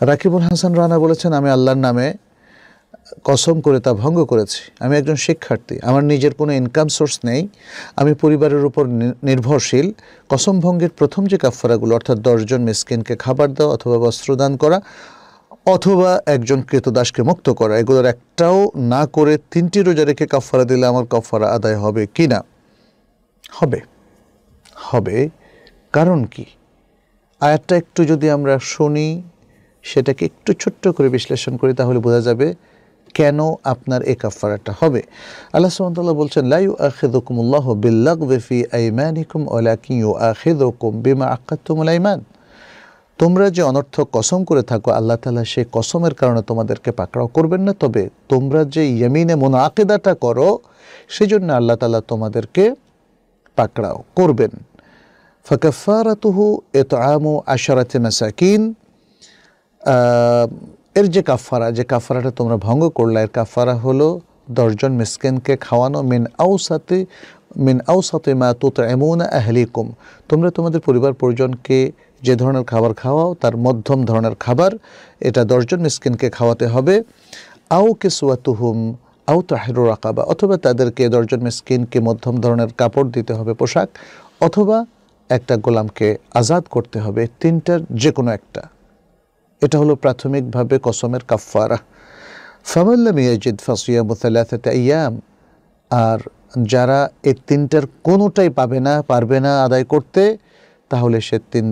রাকিবুল হাসান রানা বলেছেন, আমি আল্লাহর নামে কসম করে তা ভঙ্গ করেছি। আমি একজন শিক্ষার্থী, আমার নিজের কোনো ইনকাম সোর্স নেই, আমি পরিবারের উপর নির্ভরশীল। কসম ভঙ্গের প্রথম যে কাফফারাগুলো, অর্থাৎ 10 জন মিসকিনকে খাবার দেওয়া অথবা বস্ত্রদান করা অথবা একজন ক্রীতদাসকে মুক্ত করা, এগুলোর একটাও না করে 3টি রোজা রেখে কাফফারা দিলে আমার কাফফারা আদায় হবে কি না? হবে। কারণ কি? আয়াতটা একটু যদি আমরা শুনি, সেটাকে একটু ছোট্ট করে বিশ্লেষণ করি, তাহলে বোঝা যাবে কেন আপনার এই কাফফারাটা হবে। আল্লাহ সুবহানাহু ওয়া তাআলা বলছেন, লা ইউআখিযুকুমুল্লাহু বিল্লাগবি ফি আইমানিকুম ওয়ালাকিন ইউআখিযুকুম বিমা আক্কাদতুমুল আইমান। তোমরা যে অনর্থক কসম করে থাকো, আল্লাহ তাআলা সেই কসমের কারণে তোমাদেরকে পাকড়াও করবেন না, তবে তোমরা যে ইয়ামিনে মুনাকিদাটা করো সেজন্য আল্লাহ তাআলা তোমাদেরকে পাকড়াও করবেন। ফাকাফারাতুহু ইতআমু 10 মাসাকিন। এর যে কাফারাটা তোমরা ভঙ্গ করলা, এর কাফারা হলো 10 জন মিসকিনকে খাওয়ানো। মিন আওসাতি মা তুতঈমুনা আহলিকুম। তোমরা তোমাদের পরিবার পরিজনকে যে ধরনের খাবার খাওয়াও তার মধ্যম ধরনের খাবার, এটা 10 জন মিসকিনকে খাওয়াতে হবে। আও কিসওয়াতুহুম আও তাহরিরু রাকাবা, অথবা তাদেরকে 10 জন মিসকিনকে মধ্যম ধরনের কাপড় দিতে হবে, পোশাক, অথবা একটা গোলামকে আজাদ করতে হবে। 3টার যে কোনো একটা। এটা হলো প্রাথমিকভাবে কসমের কাফফারা। ফামান লাম ইয়াজিদ ফাসিয়ামু 3 আইয়াম। আর যারা এই 3টার কোনোটাই পারবে না আদায় করতে, তাহলে সে 3